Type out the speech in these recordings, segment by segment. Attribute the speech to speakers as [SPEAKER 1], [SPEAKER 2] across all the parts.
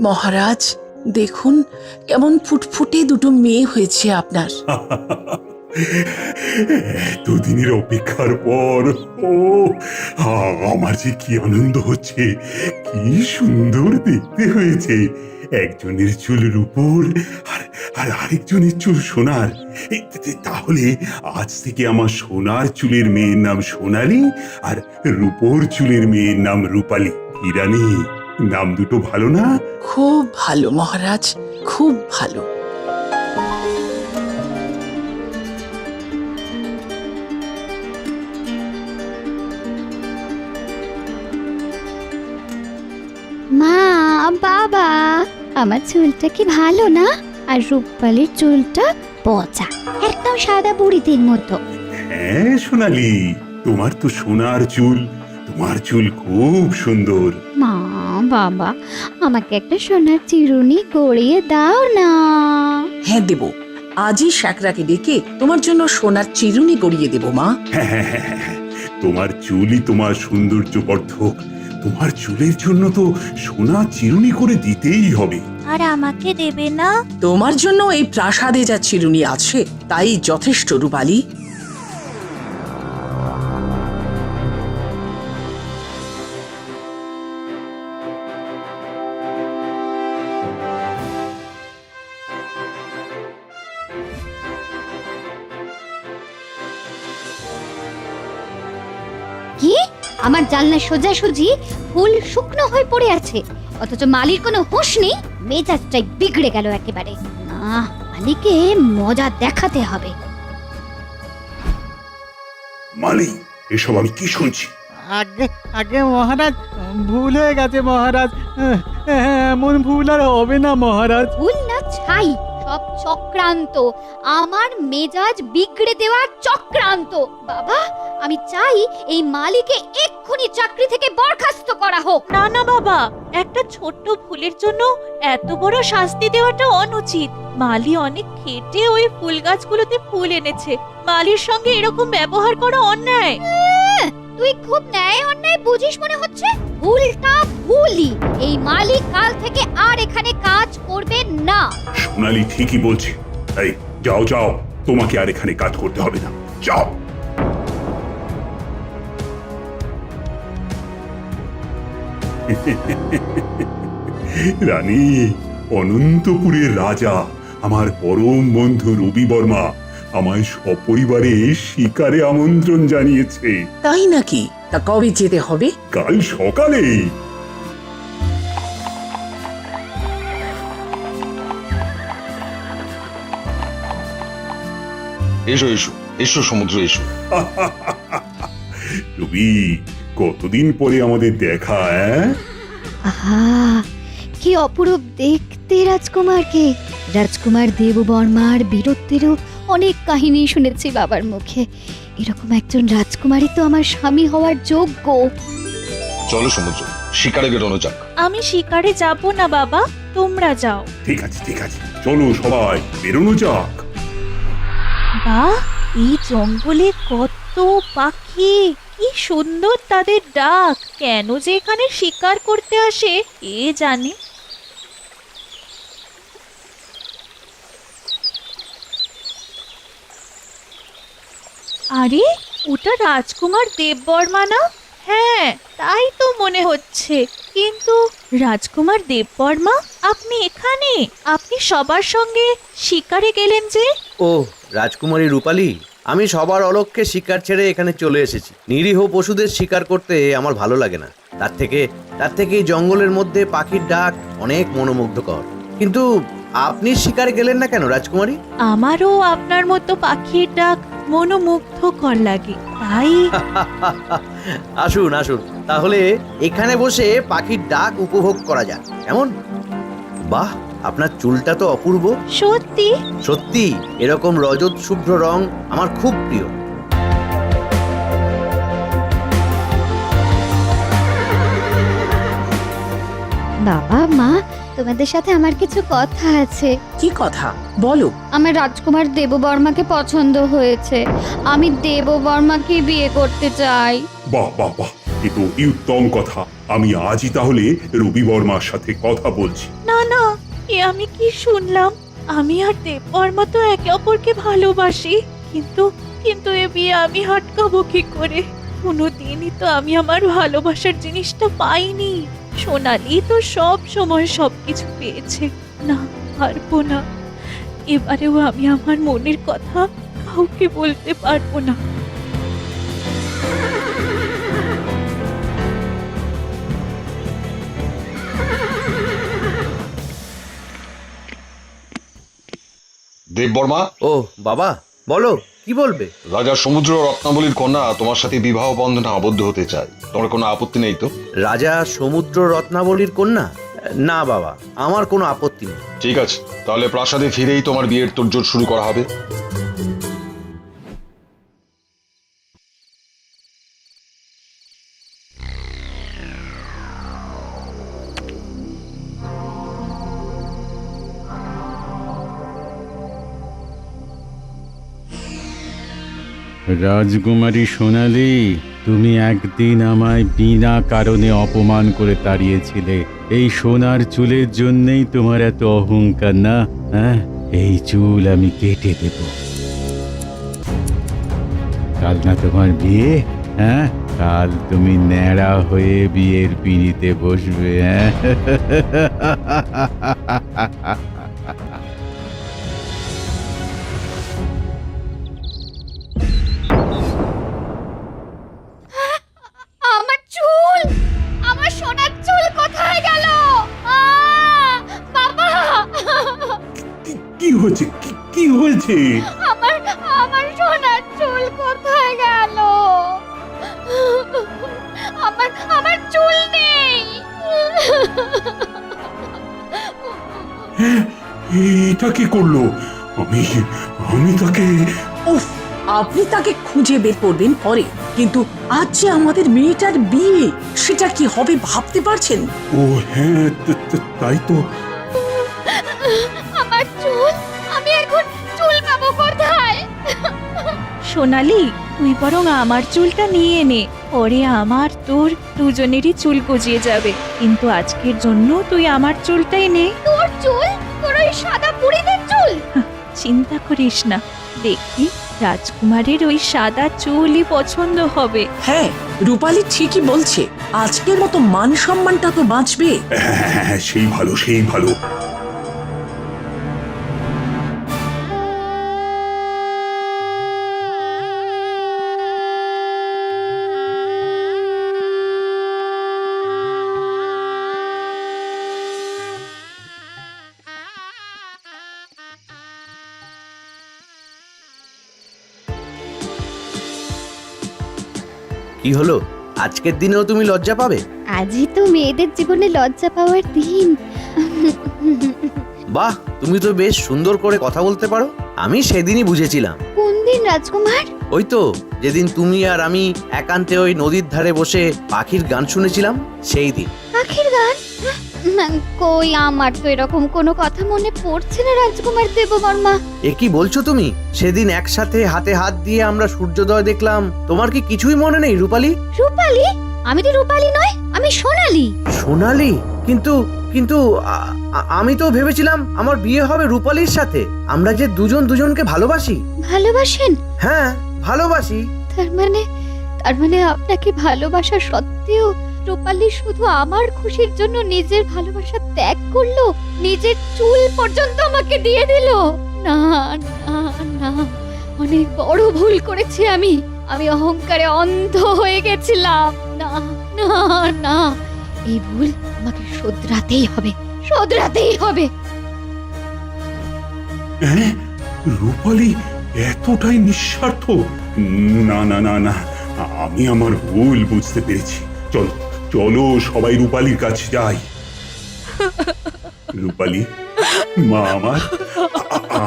[SPEAKER 1] মহারাজ দেখুন কেমন ফুটফুটে দুটো মেয়ে হয়েছে আপনার।
[SPEAKER 2] এতদিনের অপেক্ষার পর ও আমার যে কি আনন্দ হচ্ছে, কি সুন্দর দেখতে হয়েছে। একজনের চুল রূপোর আর আরেকজনের চুল সোনার। তাহলে আজ থেকে আমার সোনার চুলের মেয়ের নাম সোনালী আর রূপোর চুলের মেয়ের নাম রূপালী। হিরানি, নাম দুটো ভালো না?
[SPEAKER 1] খুব ভালো মহারাজ, খুব ভালো।
[SPEAKER 3] মা, বাবা, আমার চুলটা কি ভালো না? আর রূপালীর চুলটা পচা, একদম সাদা বুড়িদের মতো।
[SPEAKER 2] হ্যাঁ সোনালী, তোমার তো সোনার চুল, তোমার চুল খুব সুন্দর।
[SPEAKER 3] মা, বাবা, আমাকে একটা সোনার চিরুনি গড়িয়ে দাও না।
[SPEAKER 1] হ্যাঁ দেব, আজই শাকরাকে ডেকে তোমার জন্য সোনার চিরুনি গড়িয়ে দেব মা।
[SPEAKER 2] হ্যাঁ, তোমার চুলই তোমার সৌন্দর্য বর্ধক। তোমার চুলের জন্য তো সোনা চিরুনি করে দিতেই হবে।
[SPEAKER 4] আর আমাকে দেবে না?
[SPEAKER 1] তোমার জন্য এই প্রাসাদে যা চিরুনি আছে তাই যথেষ্ট রূপালী।
[SPEAKER 3] কি? আমার জানলা সোজাসুজি ফুল শুকনো হয়ে পড়ে আছে, অথচ মালির কোনো হুঁশ নেই। মেজাজটাই বিগড়ে গেল একেবারে। না, মালিকে মজা দেখাতে হবে।
[SPEAKER 2] মালি, এসব আমি কি শুনছি?
[SPEAKER 5] আগে আগে মহারাজ, ভুল হয়ে গেছে মহারাজ। এমন ভুল আর হবে না মহারাজ।
[SPEAKER 3] ভুল না ছাই, সব চক্রান্ত, আমার মেজাজ বিগড়ে দেওয়ার চক্রান্ত। বাবা, আমি চাই এই মালিকে এক্ষুনি চাকরি থেকে বরখাস্ত করা হোক।
[SPEAKER 4] না না বাবা, একটা ছোট্ট ভুলের জন্য এত বড় শাস্তি দেওয়াটা অনুচিত। মালি অনেক খেটে ওই ফুল গাছগুলোতে ফুল এনেছে। মালির সঙ্গে এরকম ব্যবহার করা অন্যায়।
[SPEAKER 3] তুই খুব ন্যায় অন্যায় বুঝিস মনে হচ্ছে। ভুলটা ভুলই। এই মালিক কাল থেকে আর এখানে কাজ করবে না।
[SPEAKER 2] সোনালী ঠিকই বলছে। এই যাও, তোমাকে আর এখানে কাজ করতে হবে না, যাও। রানী, অনন্তপুরের রাজা আমার পরম বন্ধু রবি বর্মা আমায় সপরিবারে শিকারে আমন্ত্রণ জানিয়েছে।
[SPEAKER 1] তাই নাকি? তা কবে যেতে হবে?
[SPEAKER 2] কাল সকালে।
[SPEAKER 6] এসো এসো এসো সমুদ্র, এসো।
[SPEAKER 2] রবি, কতদিন পরে আমাদের দেখা।
[SPEAKER 3] আহা, কি অপরূপ দেখতে রাজকুমারকে। রাজকুমার দেববর্মার বীরত্বেরও অনেক কাহিনী শুনেছি বাবার মুখে। এরকম একজন রাজকুমারই তো আমার স্বামী হওয়ার যোগ্য।
[SPEAKER 6] চলো সমুদ্র, শিকারে বেরোনো যাক।
[SPEAKER 4] আমি শিকারে যাব না বাবা, তোমরা যাও।
[SPEAKER 2] ঠিক আছে, চলো সবাই বেরোনো যাক।
[SPEAKER 4] বাহ, এই জঙ্গলে কত পাখি, কি সুন্দর তাদের ডাক। কেন যে এখানে শিকার করতে আসে কে জানে। আরে, ওটা রাজকুমার দেববর্মা না? হ্যাঁ, তাই তো মনে হচ্ছে। কিন্তু রাজকুমার দেববর্মা, আপনি এখানে? আপনি সবার সঙ্গে শিকারে গেলেন যে?
[SPEAKER 7] ও রাজকুমারী রূপালী, আমি সবার অলক্ষ্যে শিকার ছেড়ে এখানে চলে এসেছি। নিরীহ পশুদের শিকার করতে আমার ভালো লাগে না। তার থেকে এই জঙ্গলের মধ্যে পাখির ডাক অনেক মনোমুগ্ধকর। কিন্তু আপনি শিকারে গেলেন না কেন রাজকুমারী?
[SPEAKER 4] আমারও আপনার মতো পাখির ডাক মনোমুগ্ধকর লাগে, তাই।
[SPEAKER 7] আসুন তাহলে এখানে বসে পাখির ডাক উপভোগ করা যাক, কেমন? বাহ, আপনার চুলটা তো অপূর্ব।
[SPEAKER 4] সত্যি?
[SPEAKER 7] সত্যি, এরকম রজত শুভ্র রং আমার খুব প্রিয়।
[SPEAKER 3] বাবা, মা, তোমাদের সাথে আমার কিছু কথা আছে।
[SPEAKER 1] কি কথা বলো?
[SPEAKER 3] আমার রাজকুমার দেববর্মাকে পছন্দ হয়েছে। আমি দেববর্মাকে বিয়ে করতে চাই।
[SPEAKER 2] বাহ, এ তো অতি উত্তম কথা। আমি আজই তাহলে রবি বর্মার সাথে কথা বলছি।
[SPEAKER 4] না না, এ আমি কি শুনলাম? আমি আর দেববর্মা তো একে অপরকে ভালোবাসি, কিন্তু কিন্তু এ বিয়ে আমি আটকাবো কি করে? কোনোদিনই তো আমি আমার ভালোবাসার জিনিসটা পাইনি। সোনালি তো সব সময় সবকিছু পেয়েছে। না, পারবো না। এবারেও আমি আমার মনের কথা কাউকে বলতে পারবো না।
[SPEAKER 6] দেববর্মা,
[SPEAKER 7] ও বাবা, বলো কি বলবে?
[SPEAKER 6] রাজা সমুদ্র রত্নাবলীর কন্যা তোমার সাথে বিবাহ বন্ধনে আবদ্ধ হতে চায়। তোমার কোনো আপত্তি নেই তো?
[SPEAKER 7] রাজা সমুদ্র রত্নাবলীর কন্যা? না বাবা, আমার কোনো আপত্তি নেই।
[SPEAKER 6] ঠিক আছে, তাহলে প্রাসাদে ফিরেই তোমার বিয়ের তোড়জোড় শুরু করা হবে।
[SPEAKER 8] রাজকুমারী সোনালি, তুমি একদিন আমায় বিনা কারণে অপমান করে তাড়িয়েছিলে। এই সোনার চুলের জন্যই তোমার এত অহংকার না? হ্যাঁ, এই চুল আমি কেটে দেব। কাল না তোমার বিয়ে? হ্যাঁ, কাল তুমি ন্যাড়া হয়ে বিয়ের পিঁড়িতে বসবে। হ্যাঁ
[SPEAKER 3] আমার চুল, আমার সোনার চুল কোথায় গেল? বাবা,
[SPEAKER 2] কি হয়েছে? কি হয়েছে?
[SPEAKER 3] আমার আমার সোনার চুল কোথায় গেল? আমার আমার চুল নেই।
[SPEAKER 2] এটা কি করলো? আমি আমি তাকে...
[SPEAKER 1] উফ, আপনি তাকে খুঁজে বের করবেন পরে, কিন্তু আজ যে আমাদের মেয়েটার বিয়ে, সেটা কি হবে ভাবতে পারছেন?
[SPEAKER 2] ও হ্যাঁ, তাই তো।
[SPEAKER 3] আমার চুল, আমি এখন চুল পাবো কোথায়?
[SPEAKER 4] সোনালি, তুই বরং আমার চুলটা নিয়ে নে। পরে আমার তোর দুজনেরই চুল গজিয়ে যাবে, কিন্তু আজকের জন্য তুই আমার চুলটাই নে।
[SPEAKER 3] তোর চুল? তোর ওই সাদা বুড়িদের চুল?
[SPEAKER 4] চিন্তা করিস না, দেখবি রাজকুমারের ওই সাদা চুলই পছন্দ হবে।
[SPEAKER 1] হ্যাঁ, রূপালী ঠিকই বলছে, আজকের মতো মান সম্মানটা তো বাঁচবে।
[SPEAKER 2] হ্যাঁ, সেই ভালো, সেই ভালো।
[SPEAKER 7] কি হলো? আজকের দিনেও তুমি লজ্জা পাবে?
[SPEAKER 3] আজই তো মেয়েদের জীবনে লজ্জা পাওয়ার দিন।
[SPEAKER 7] বাহ, তুমি তো বেশ সুন্দর করে কথা বলতে পারো। আমি সেদিনই বুঝেছিলাম।
[SPEAKER 3] কোন দিন রাজকুমার?
[SPEAKER 7] ওই তো যেদিন তুমি আর আমি একান্তে ওই নদীর ধারে বসে পাখির গান শুনেছিলাম, সেই দিন।
[SPEAKER 3] পাখির গান? কই, আমার তো এরকম কোনো কথা মনে পড়ছে না রাজকুমার দেববর্মা।
[SPEAKER 7] এ কি বলছো তুমি? সেদিন একসাথে হাতে হাত দিয়ে আমরা সূর্যোদয় দেখলাম। তোমার কি কিছুই মনে নেই রূপালী?
[SPEAKER 3] রূপালী? আমি তো রূপালী নয়, আমি সোনালী।
[SPEAKER 7] সোনালী? কিন্তু কিন্তু আমি তো ভেবেছিলাম আমার বিয়ে হবে রূপালীর সাথে। আমরা যে দুজন দুজনকে ভালোবাসি।
[SPEAKER 3] ভালোবাসেন?
[SPEAKER 7] হ্যাঁ, ভালোবাসি।
[SPEAKER 3] তার মানে আপনাকে ভালোবাসা সত্ত্বেও রূপালী শুধু আমার খুশির জন্য নিজের ভালোবাসা ত্যাগ করলো, নিজের চুল পর্যন্ত আমাকে দিয়ে দিল। না না না, অনেক বড় ভুল করেছি আমি। আমি অহংকারে অন্ধ হয়ে গেছিলাম। না না না, এই ভুল আমাকে শোধরাতেই হবে, শোধরাতেই হবে।
[SPEAKER 2] হ্যাঁ, রূপালী এতটাই নিঃস্বার্থ? না না না না, আমি আমার ভুল বুঝতে পেরেছি। চলো চলো, সবাই রূপালীর কাছে যাই। রূপালী, মা আমার,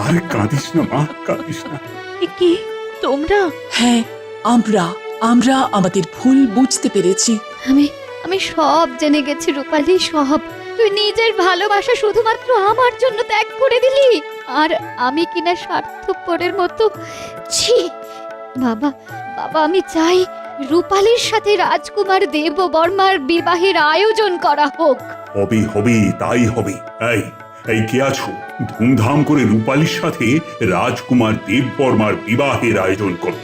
[SPEAKER 2] আর কাঁদিস না মা, কাঁদিস না।
[SPEAKER 4] এ কি, তোমরা?
[SPEAKER 1] হ্যাঁ, আমরা আমাদের ভুল বুঝতে পেরেছি।
[SPEAKER 3] আমি সব জেনে গেছি রূপালী, সব। তুই নিজের ভালোবাসা শুধুমাত্র আমার জন্য ত্যাগ করে দিলি, আর আমি কিনা স্বার্থপরের মতো। ছি বাবা, বাবা, আমি চাই রূপালীর সাথে রাজকুমার দেববর্মার বিবাহের আয়োজন করা হোক।
[SPEAKER 2] হবে হবে, তাই হবে। এই এই কে আছো? ধুমধাম করে রূপালীর সাথে রাজকুমার দেববর্মার বিবাহের আয়োজন করো।